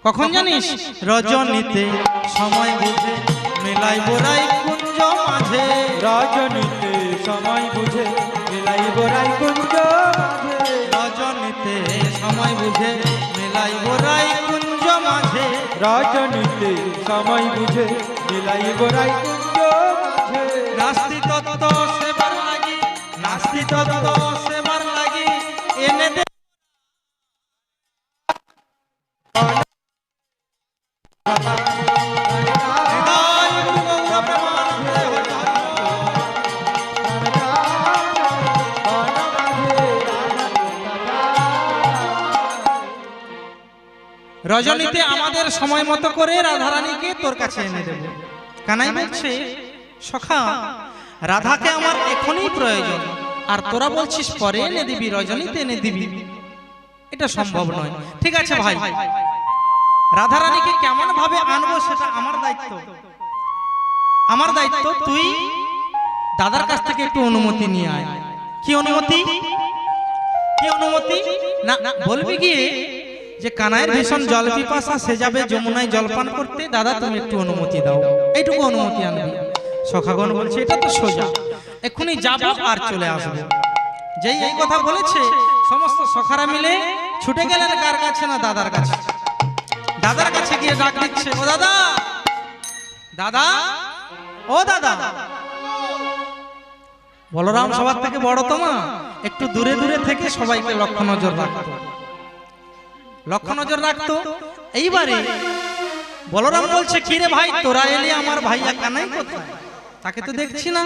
কখন জানিস? রজনীতে সময় বুঝে মেলাই বোরাই কুঞ্জ মাঝে। রজনীতে সময় বুঝে মেলাই বোরাই কুঞ্জ মাঝে। রজনীতে সময় বুঝে মেলাই বোরাই কুঞ্জ মাঝে। রজনীতে সময় বুঝে মেলাই বোরাই কুঞ্জ মাঝে। নাস্তি তত্ত্ব সেবার লাগি, নাস্তি তত্ত্ব সেবার লাগি এনে দে রজনীতে আমাদের সময় মতো করে রাধারানীকে তোর কাছে এনে দেব। কানাই বলছে সখা রাধাকে আমার এখনই প্রয়োজন, আর তোরা বলছিস পরে এনে দিবি, রজনীতে এনে দিবি, এটা সম্ভব নয়। ঠিক আছে ভাই, রাধারানীকে কেমন ভাবে আনবো সেটা আমার দায়িত্ব, আমার দায়িত্ব। তুই দাদার কাছ থেকে একটু অনুমতি নিয়ে আয়। কি অনুমতি? কি অনুমতি? না বলবি গিয়ে যে কানাইয়ের ভীষণ জল পিপাসা, সে যাবে যমুনায় জলপান করতে, দাদা তুমি একটু অনুমতি দাও, এইটুকু অনুমতি আনবি। সখাগণ বলছে এটা তো সোজা, এক্ষুনি যাবো আর চলে আসবো। যেই এই কথা বলেছে সমস্ত সখারা মিলে ছুটে গেলেন কার কাছে? না দাদার কাছে। দাদার কাছে গিয়ে ডাক দিচ্ছে, ও দাদা, দাদা, ও দাদা। বলরাম সবার থেকে বড় তো মা, একটু দূরে দূরে থেকে সবাইকে লক্ষ্য নজর রাখতো, লক্ষ্য নজর রাখতো। এইবারে বলরাম বলছে কি রে ভাই, তোরা এলি, আমার ভাইয়া কানাই কোথায়? তাকে তো দেখছি না,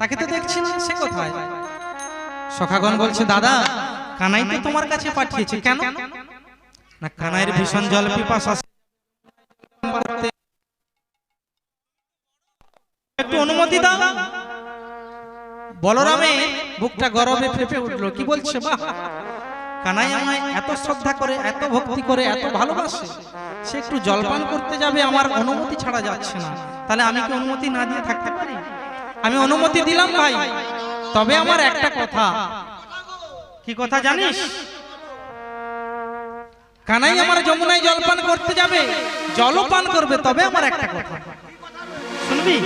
তাকে তো দেখছি না, সে কোথায়? সখাগণ বলছে দাদা কানাই তো তোমার কাছে পাঠিয়েছে। কেন? না কানাইয়ের ভীষণ জল পিপাসা, একটু অনুমতি দাও। বলরামে বুকটা গরমে ফেপে উঠলো, কি বলছে? বাহ, কানাই আমায় এত শ্রদ্ধা করে, এত ভক্তি করে, এত ভালোবাসে, সে একটু জলপান করতে যাবে, আমার অনুমতি ছাড়া যাচ্ছে না। তাহলে আমি কি অনুমতি না দিয়ে থাকতে পারি? আমি অনুমতি দিলাম ভাই, তবে আমার একটা কথা। কি কথা জানিস? কানাই আমার যমুনায় জলপান করতে যাবে, জলপান করবে, তবে আমার একটা কথা শুনবি?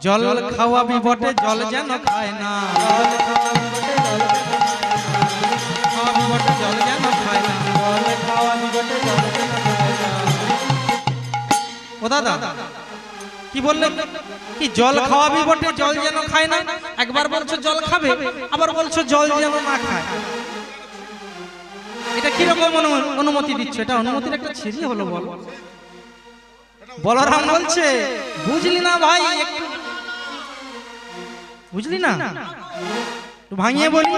জল খাওয়াবি বটে, জল যেন খায় না, খাওয়াবি বটে, জল যেন খায় না, খাওয়াবি বটে জল যেন খায় না। ও দাদা কি বললেন? কি জল খাওয়াবি বটে, জল যেন খায় না? একবার বলছো জল খাবে, আবার বলছো জল যেন না খায়। এটা কিরকম অনুমতি দিচ্ছ? এটা অনুমতির একটা ছিরি হলো বল। বলরাম বলছে বুঝলি না ভাই, একটু বুঝলি না, ভাঙিয়ে বলি।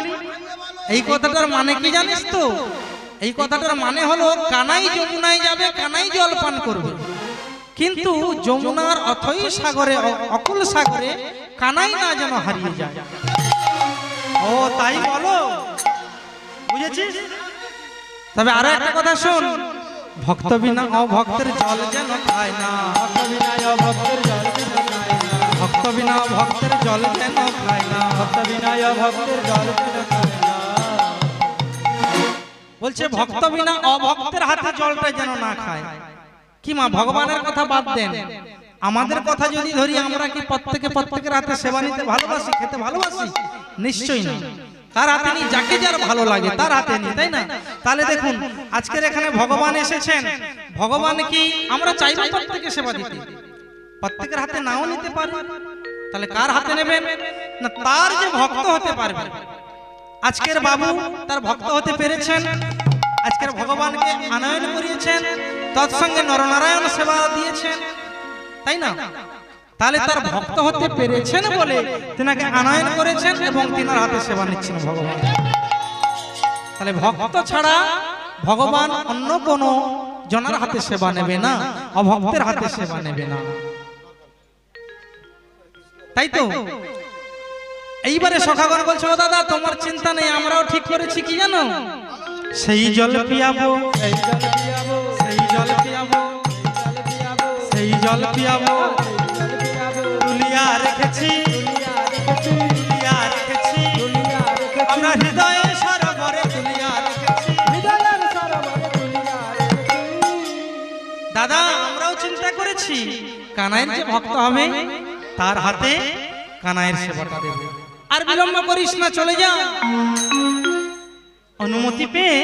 এই কথাটার মানে কি জানিস তো? এই কথাটার মানে হলো কানাই যমুনায় যাবে, কানাই জল পান করবে, কিন্তু যমুনার অথই সাগরে, অকুল সাগরে কানাই না যেন হারিয়ে যায়। ও তাই বলো, বুঝেছিস? তবে আরো একটা কথা শোন, ভক্ত বিনা অভক্তের জল যেন খায় না, ভক্ত বিনা ভক্তের জল যেন খায় না, ভক্ত বিনা ভক্তের জল যেন খায় না, ভক্ত বিনা ভক্তের জল যেন খায় না। বলছে ভক্ত বিনা অভক্তের হাতে জলটা যেন না খায়। কি মা, ভগবানের কথা বাদ দেন, আমাদের কথা যদি ধরি, আমরা কি প্রত্যেকের হাতে সেবা নিতে ভালোবাসি, খেতে ভালোবাসি? নিশ্চয়ই না। কার হাতে নি? যাকে যার ভালো লাগে তার হাতে নি, তাই না? তাহলে দেখুন আজকের এখানে ভগবান এসেছেন, ভগবান কি আমরা চাইবো প্রত্যেকে সেবা দিতে? প্রত্যেকের হাতে নাও নিতে পারে, তাহলে কার হাতে নেবেন? না তার যে ভক্ত হতে পারবে। আজকের বাবু তার ভক্ত হতে পেরেছেন, আজকের ভগবানকে আনয়ন করিয়েছেন, তৎসঙ্গে নরনারায়ণ সেবা দিয়েছেন, তাই না? তাহলে তার ভক্ত হতে পেরেছেন বলে তিনাকে আনয়ন করেছেন এবং তিনার হাতে সেবা নিচ্ছেন ভগবান। তাহলে ভক্ত ছাড়া ভগবান অন্য কোনো জনের হাতে সেবা নেবে না, অভক্তের হাতে সেবা নেবে না, তাই তো? এইবারে সখাগণ বলছে ও দাদা তোমার চিন্তা নেই, আমরাও ঠিক করেছি, কি জানো? সেই জল পিয়াবো, সেই জল পিয়াবো, সেই জল পিয়াবো, সেই জল পিয়াবো, সেই জল পিয়াবো, তুলিয়া রেখেছি, তুলিয়া রেখেছি, আমরা হৃদয়ে সরোবরে তুলিয়া রেখেছি, হৃদয়ের সরোবরে তুলিয়া রেখেছি। দাদা আমরাও চিন্তা করেছি কানাইয়ের যে ভক্ত হবে তার হাতে কানাইয়ের সেবাটা দেব। আর বিলম্ব করিস না, চলে যা। অনুমতি পেয়ে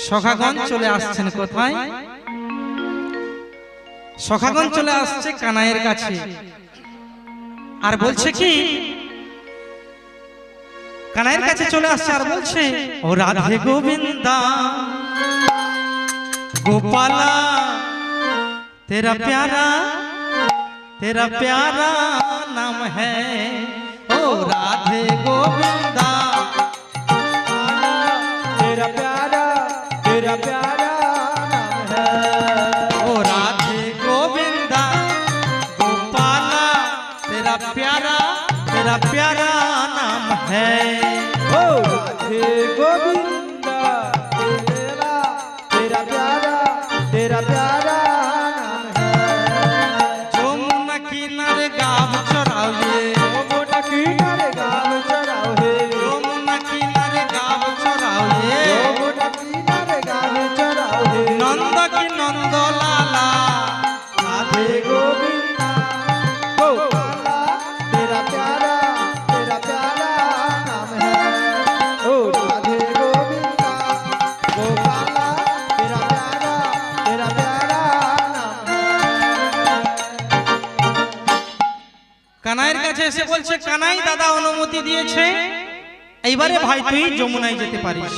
সখাগণ চলে আসছেন কোথায়? সখাগণ চলে আসছে কানাইয়ের কাছে। আর বলছে কি, কানাইয়ের কাছে চলে আসছে আর বলছে, ও রাধে গোবিন্দা गोपाला तेरा प्यारा नाम है ओ राधे गोविंदा तेरा प्यारा नाम है ओ राधे गोविंदा गोपाला तेरा प्यारा नाम है ओ राधे गोविंदा तेरा प्यारा नाम है जमुना किनारे गाँव चराओ ये जमुना किनारे गाँव चराओ हे जमुना किनारे गाँव चराओ ये जमुना किनारे गाँव चराओ हे नंद की नंद लाला राधे गोविंदा गोपाला तेरा प्यारा नाम है ओ राधे गोविंदा गोपाला तेरा प्यारा नाम है কানাইয়ের কাছে এসে বলছে, কানাই দাদা অনুমতি দিয়েছে, এইবারে ভাই তুই যমুনায় যেতে পারিস।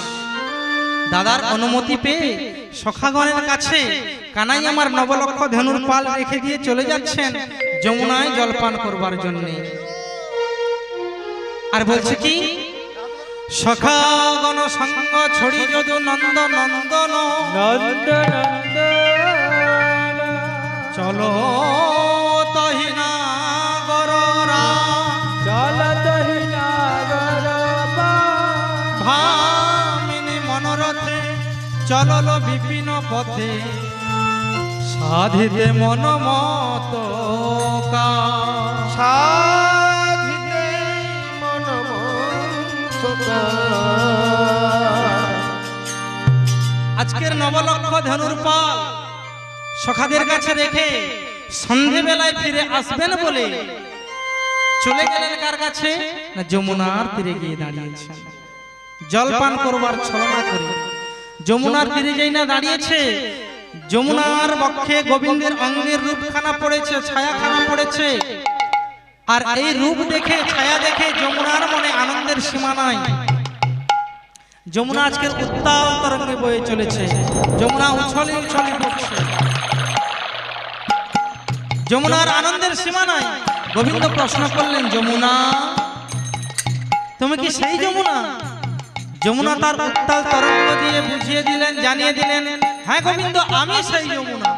দাদার অনুমতি পেয়ে সখাগণের কাছে কানাই আমার নবলক্ষ ধনুর পাল রেখে দিয়ে চলে যাচ্ছেন যমুনায় জলপান করবার জন্য। আর বলছে কি, সখাগণ সঙ্গ ছড়ি যদু নন্দ নন্দন নন্দ নন্দ চলো তহিনা গররা চলত ভামিনী মনোরথে চলল বিপিন পথে সাধিতে মন মত সাধিতে মন আজকের নবলক্ষ ধনুর পাল সখাদের কাছে রেখে সন্ধেবেলায় ফিরে আসবেন বলে চলে গেলেন কার কাছে? না যমুনার তীরে গিয়ে দাঁড়িয়েছেন জলপান করবার ছলনা করে। যমুনার তীরে যেই না দাঁড়িয়েছে, যমুনার বক্ষে গোবিন্দের অঙ্গের রূপখানা পড়েছে, ছায়াখানা পড়েছে। আর এই রূপ দেখে, ছায়া দেখে যমুনার মনে আনন্দের সীমা নাই। যমুনা আজকের উত্তাল তরঙ্গে বয়ে চলেছে, যমুনা উছলে উছলে পড়ছে, যমুনার আনন্দের সীমা নাই। গোবিন্দ প্রশ্ন করলেন, যমুনা তুমি কি সেই যমুনা? যমুনা তার উত্তাল তরঙ্গ দিয়ে বুঝিয়ে দিলেন, জানিয়ে দিলেন, হ্যাঁ গোবিন্দ আমি সেই যমুনা।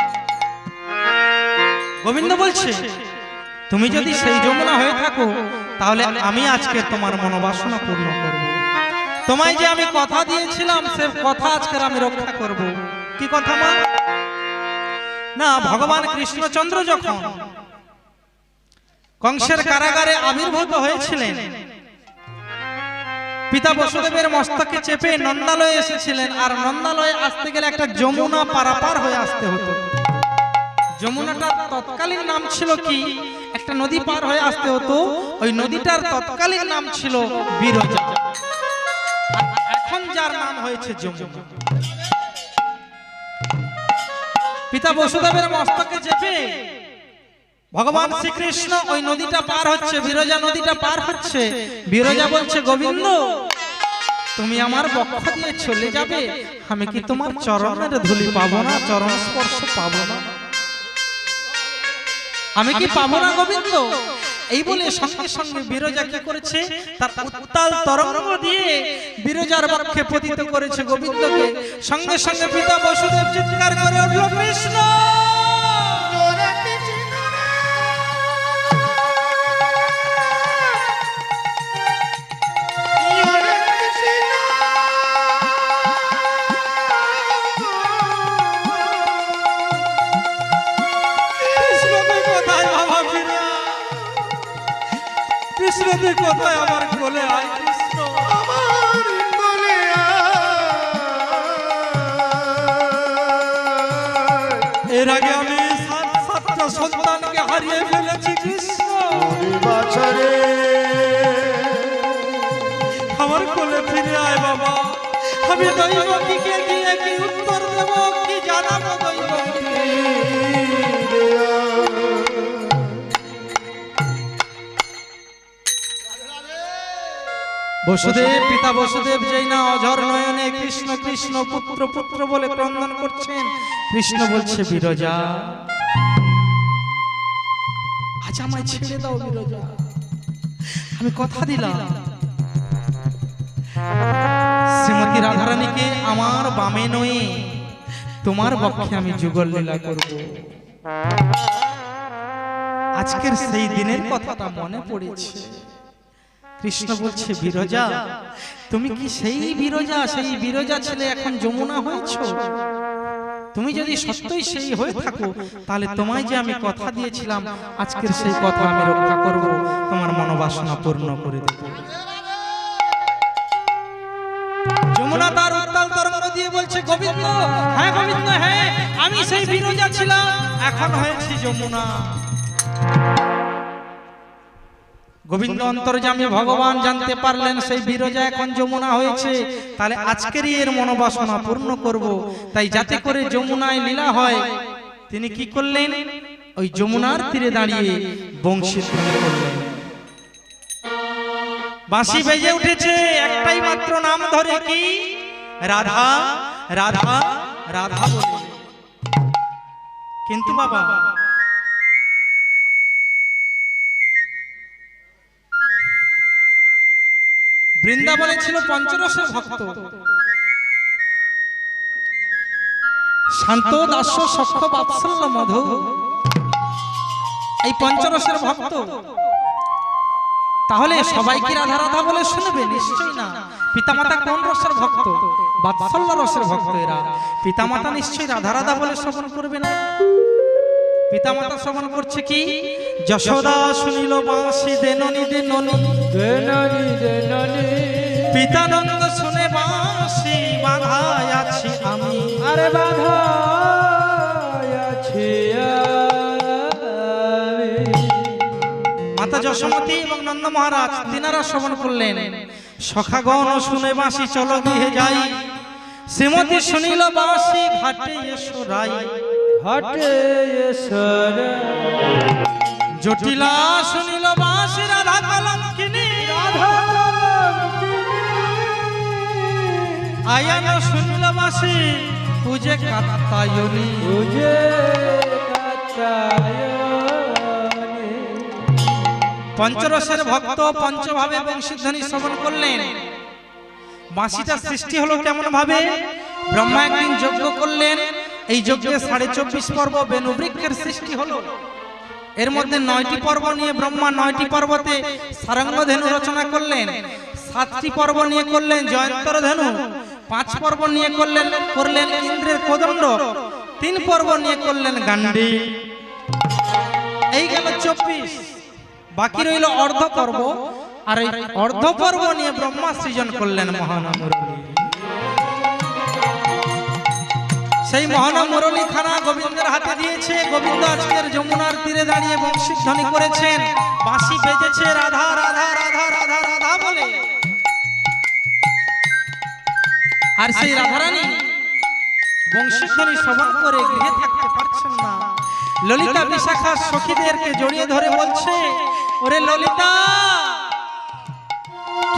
গোবিন্দ বলছে, তুমি যদি সেই যমুনা হয়ে থাকো তাহলে আমি আজকে তোমার মনোবাসনা পূর্ণ করব। তোমায় যে আমি কথা দিয়েছিলাম সে কথা আজকে আমি রক্ষা করব। কি কথা মা? না, ভগবান কৃষ্ণচন্দ্র যখন কংসের কারাগারে আবির্ভূত হয়েছিলেন, পিতা বসুদেবের মস্তকে চেপে নন্দালয়ে এসেছিলেন। আর নন্দালয়ে আসতে গেলে একটা যমুনা পারাপার হয়ে আসতে হতো। যমুনাটার তৎকালীন নাম ছিল কি? একটা নদী পার হয়ে আসতে হতো, ওই নদীটার তৎকালীন নাম ছিল বিরজা। এখন যার নাম হয়েছে যমুনা। পিতা বসুদেবের মস্তকে চেপে ভগবান শ্রীকৃষ্ণ ওই নদীটা পার হচ্ছে, বিরজা নদীটা পার হচ্ছে। বিরজা বলছে, গোবিন্দ তুমি আমার বক্ষ দিয়ে চলে যাবে, আমি কি তোমার চরণের ধুলি পাবো না? চরণ স্পর্শ পাবো না? আমি কি পাবো না গোবিন্দ? এই বলে সঙ্গে সঙ্গে বিরজা কি করেছে? তার উত্তাল তরঙ্গ দিয়ে বিরজার বক্ষে পতিত করেছে গোবিন্দকে। সঙ্গে সঙ্গে পিতা বসুদেব চিৎকার করে উঠল, কৃষ্ণ কৃষ্ণ তুই কোথায়? আমার কোলে আয় কৃষ্ণ, আমার কোলে আয়। এর আগে আমি সাতটা সন্তানকে হারিয়ে ফেলেছি কৃষ্ণ। বাছরে আমার কোলে ফিরে আয় বাবা। আমি দৈবকীকে দিয়ে কি উত্তর দেব, কি জানাবো দৈবকীকে? বসুদেব, পিতা বসুদেব যেই না অঝর নয়নে কৃষ্ণ কৃষ্ণ পুত্র পুত্র বলে ক্রন্দন করছেন, কৃষ্ণ বলছে বিরজা আজ আমায় ছেড়ে দাও বিরজা, আমি কথা দিলাম শ্রীমতী রাধারানীকে আমার বামে নয়ে তোমার পক্ষে আমি যুগল লীলা করব। আজকের সেই দিনের কথাটা মনে পড়েছে। কৃষ্ণ বলছে বিরজা তুমি কি সেই বিরজা ছেলে এখন যমুনা হয়েছো? তুমি যদি সত্যই সেই হয়ে থাকো তাহলে তোমায় যে আমি কথা দিয়েছিলাম আজকের সেই কথা আমি রক্ষা করব, তোমার মনোবাসনা পূর্ণ করে দেব। যমুনা তার উত্তাল তরঙ্গ দিয়ে বলছে গোবিন্দ, হ্যাঁ গোবিন্দ, হ্যাঁ আমি সেই বিরজা ছিলাম, এখন হয়েছি যমুনা। গোবিন্দ অন্তর্যামী ভগবান জানতে পারলেন সেই বিরজা এখন যমুনা হয়েছে, তাহলে আজকেরই এর মনোবাসনা পূর্ণ করব। তাই যাতে করে যমুনায় লীলা হয় তিনি কি করলেন, ওই যমুনার তীরে দাঁড়িয়ে বংশী ধ্বনি করলেন। বাঁশি বেজে উঠেছে, একটাই মাত্র নাম ধরে, কি রাধা রাধা রাধা বলে। কিন্তু বাবা বৃন্দাবনে ছিল পঞ্চরসের ভক্ত, শান্ত দাস্য সখ্য বাৎসল্য মধু, এই পঞ্চরসের ভক্ত। তাহলে সবাই কি রাধা রাধা বলে শুনবে? নিশ্চয়ই না। পিতামাতা কোন রসের ভক্ত? বাৎসল্য রসের ভক্ত এরা। পিতামাতা নিশ্চয়ই রাধা রাধা বলে শ্রবণ করবে না। পিতামাতা শ্রবণ করছে কি, যশোদা শুনিল বাঁশি দেননি দেননি দেননি দেননি, পিতানন্দ শুনে বাঁশি বাঁধায় আছি আমি, আরে বাধায় আছি আমি। মাতা যশোমতী এবং নন্দ মহারাজ তিনারা শ্রবণ করলেন। সখাগণ শুনে বাঁশি চলো গৃহে যাই, শ্রীমতী শুনিল বাঁশি ঘাটে এসো রাই, ঘাটে এসর জটিলা শুনিল বাঁশি রাধা কলঙ্কিনী, রাধা আয়ান শুনিল বাঁশি পূজে কাত্তায়নী। তুঝে কাত্তায়নী। পঞ্চরসের ভক্ত পঞ্চভাবে বংশীধ্বনি শ্রবণ করলেন। বাঁশিটা সৃষ্টি হলো কেমন ভাবে? ব্রহ্মা একদিন যজ্ঞ করলেন, এই যজ্ঞে 24.5 পর্ব বেনুবৃক্ষের সৃষ্টি হলো। এর মধ্যে 9টি পর্ব নিয়ে ব্রহ্মা 9টি পর্বতে সারঙ্গধেনু রচনা করলেন, 7টি পর্ব নিয়ে করলেন জয়ন্তর ধেনু, 5 পর্ব নিয়ে করলেন ইন্দ্রের কোদণ্ড, 3 পর্ব নিয়ে করলেন গান্ডি। এই গেল 24, বাকি রইল অর্ধ পর্ব। আর এই অর্ধ পর্ব নিয়ে ব্রহ্মা সৃজন করলেন মহানাম মুরলী। সেই মহানাম মুরলী খানা গোবিন্দের হাতে দিয়েছে। গোবিন্দ আজকের যমুনার তীরে দাঁড়িয়ে বংশীধ্বনি করেছেন, বাঁশি বেজেছে রাধা রাধা রাধা রাধা রাধা বলে। আর সেই রাধারানী বংশীধ্বনি শ্রবণ করে গৃহে থাকতে পারছেন না। ললিতা বিশাখা সখীদেরকে জড়িয়ে ধরে বলছে, ওরে ললিতা,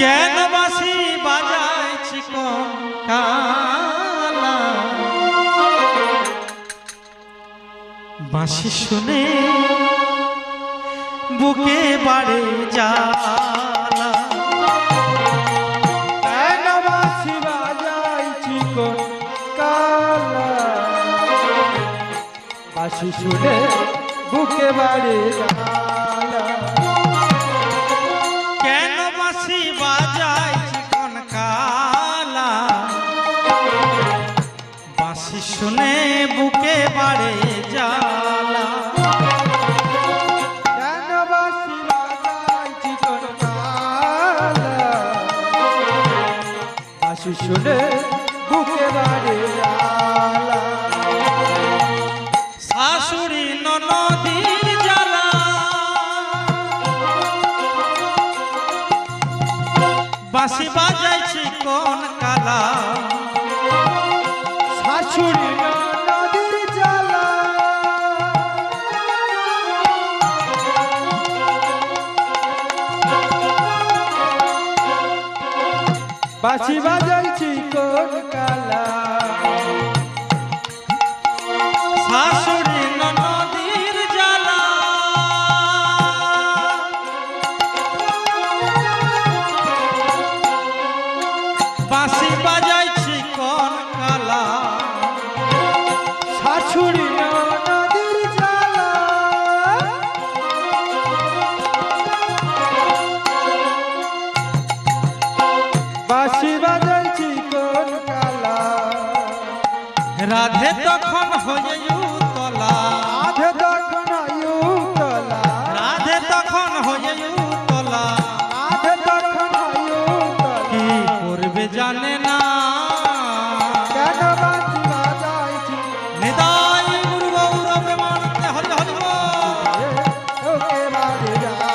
কেন বাঁশি বাজাইছি কালা, বাঁশি শুনে বুকে বাড়ে জ্বালা, কেন বাঁশি বাজাইছি কালা, বাঁশি শুনে বুকে বাড়ে জ্বালা। কেন বাঁশি বাজাইছি কালা, বাঁশি শুনে বুকে বাড়ে জ্বালা, কেন বাঁশি বাজাইছি কালা, বাঁশি শুনে বুকে বাড়ে জ্বালা। কালা শাশুড়ি নদীর জ্বালা বাঁশি বাজাইছি কোন কালা শাশুড়ি নদীর জ্বালা বাঁশি বাজাইছি কোন কালা শাশুড়ি নদীর জ্বালা বাঁশি বাজাইছি কোন কালা রাধে তখন হয়ে উতলা আধে তখন আয়ুতলা রাধে তখন হয়ে উতলা আধে তখন আয়ুতলা কি করবে জানে না কেন বাঁশি বাজাইছি নিতাই গুরু গৌরবে মানতে হরি হরি বল। ওকে বাড়ি জ্বালা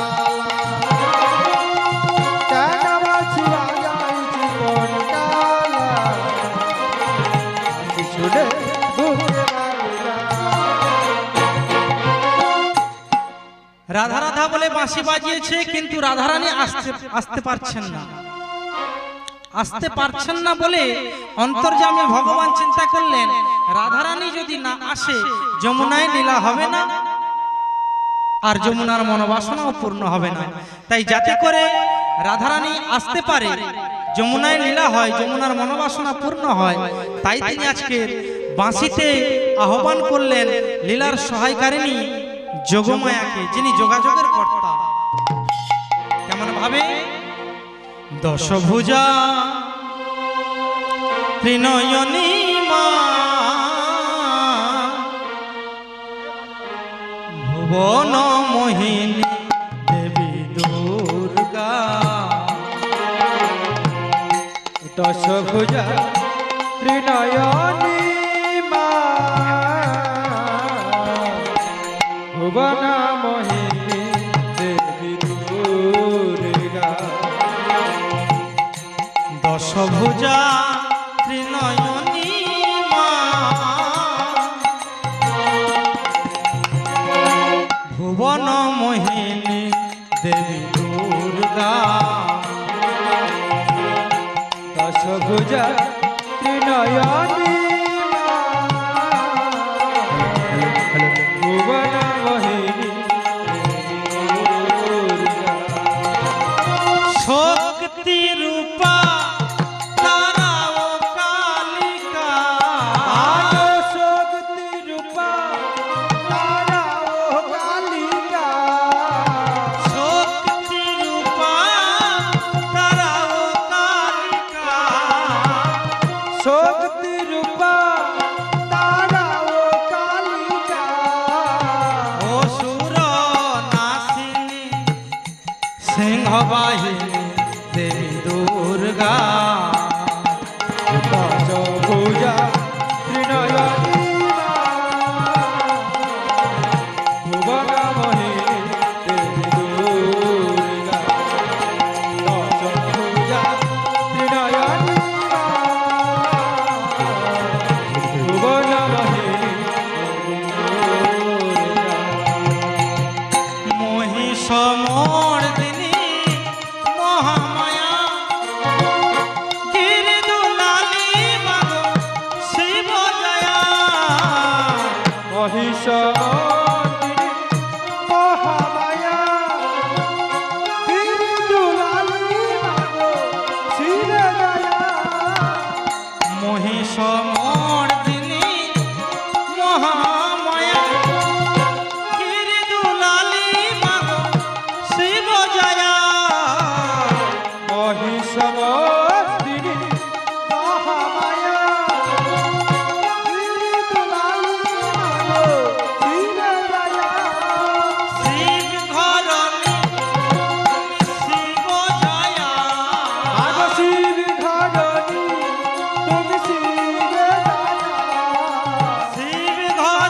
কেন বাঁশি বাজাইছি কোন কালা শুনে বুকে বাড়ি জ্বালা রাধা রাধা বলে বাঁশি বাজিয়েছে, কিন্তু রাধারানী আসতে পারছেন না। আসতে পারছেন না বলে অন্তর্যামী ভগবান চিন্তা করলেন, রাধারানী যদি না আসে যমুনায় লীলা হবে না, আর যমুনার মনোবাসনাও পূর্ণ হবে না। তাই যাতে করে রাধারানী আসতে পারে, যমুনায় লীলা হয়, যমুনার মনোবাসনা পূর্ণ হয়, তাই তিনি আজকে বাঁশিতে আহ্বান করলেন লীলার সহায়কারিণী যোগমায়াকে, যিনি যোগাযোগের কর্তা। কেমন ভাবে? দশভুজা ত্রিনয়নী মা ভুবন মোহিনী দেবী দুর্গা দশভুজা ত্রিনয়নী মা ভুবন মোহিনী দেবী দুর্গা দশভুজা ত্রিনয়নী মা ভুবন মোহিনী দেবী দুর্গা দশভুজা ত্রিনয়নী মা ভুবন মোহিনী দেবী দুর্গা শক্তি রূপা তারা ও কালিকা আলো শক্তি রূপা তারা ও কালিকা শক্তি রূপা তারা ও কালিকা শক্তি রূপা তারা ও কালিকা অসুর নাসিনী সিংহ বাহিনী দেবী দুর্গা দশভুজা ত্রিনয়নী মা ভুবন মোহিনী দেবী দুর্গা দশভুজা ত্রিনয়নী মা ভুবন মোহিনী দেবী দুর্গা মহিষমর্দিনী মহামায়া গিরিদুলালী মাগো শিব জয়া মহিষমর্দিনী মহামায়া গিরিদুলালী মাগো শিব জয়া মহিষমর্দিনী মহামায়া গিরিদুলালী মাগো শিব জয়া মহিষমর্দিনী মহামায়া গিরিদুলালী মাগো শিব জয়া শিব ঘরণী শিব জয়া আগো শিব ঘরণী তুমি শিব জয়া শিব ঘরণী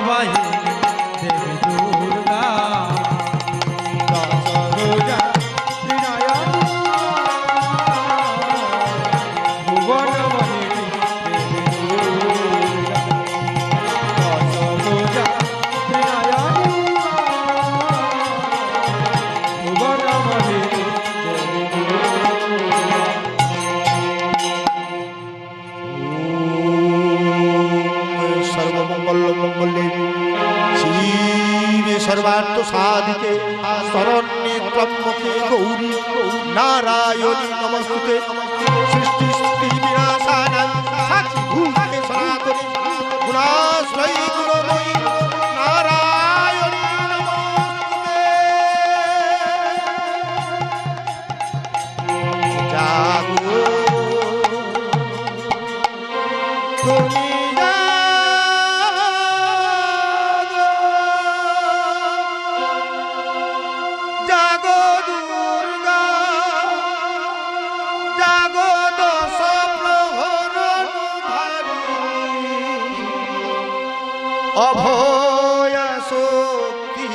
বাহিনী দেবী দুর্গা দশভুজা ত্রিনয়নী ভুবনময়ী দেবী দুর্গা। দশভুজা ত্রিনয়নী ভুবনময়ী দেবী দুর্গা। सर्वमंगल मंगले शिवे सर्वार्थ साधिके शरण्ये त्र्यंबके गौरी नारायणी नमस्ते सृष्टि स्थिति विनाशानां साक्षिभूते सनातनी गुणाश्रयी गुणमयी नारायणी नमस्ते जागो তুমি জাগো দুর্গা জাগো দশ প্রহর অভয়া শক্তি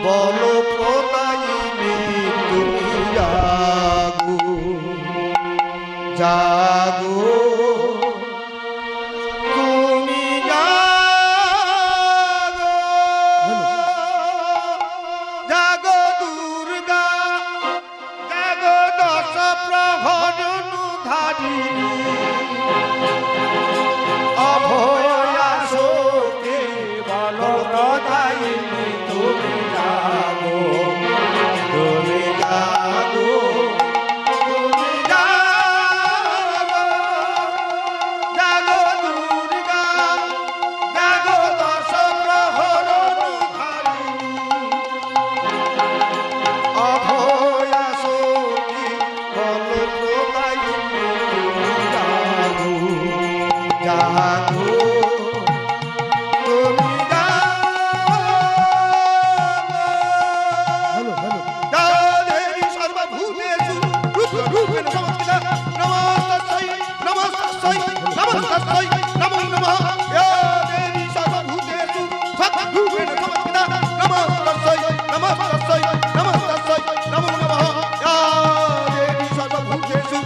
বল প্রদায়িনী তুমি জাগো জাগো তুমি জাগো জাগো দুর্গা জাগো দশ প্রহর ধারিণী অভয়া শক্তি বল প্রদায়িনী তুমি জাগো তুমি জাগো তুমি জাগো জাগো দুর্গা জাগো দশ প্রহর ধারিণী অভয়া শক্তি বল প্রদায়িনী তুমি জাগো জাগো তুমি জাগো দেবী সর্বভূতেষু রূপেণ সংস্থিতা নমস্তস্যৈ নমস্তস্যৈ নমস্তস্যৈ নমো নমঃ ইয়া দেবী সর্বভূতেষু রূপেণ সংস্থিতা নমস্তস্যৈ নমস্তস্যৈ নমস্তস্যৈ নমো নমঃ ইয়া দেবী সর্বভূতেষু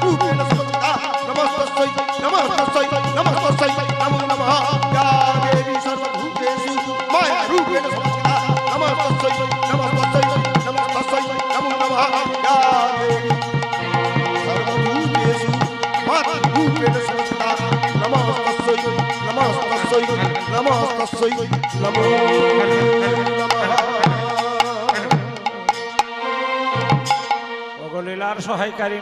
রূপেণ সংস্থিতা নমস্তস্যৈ নমস্তস্যৈ নমস্তস্যৈ নমো নমঃ ইয়া দেবী সর্বভূতেষু মায়া রূপেণ সংস্থিতা নমস্তস্যৈ নমস্তস্যৈ নমস্তস্যৈ নমো নমঃ ইয়া দেবী সর্বভূতেষু মাতৃরূপেণ সংস্থিতা নমস্তস্যৈ নমস্তস্যৈ নমস্তস্যৈ নমো নমঃ অগলীলার সহায়কারী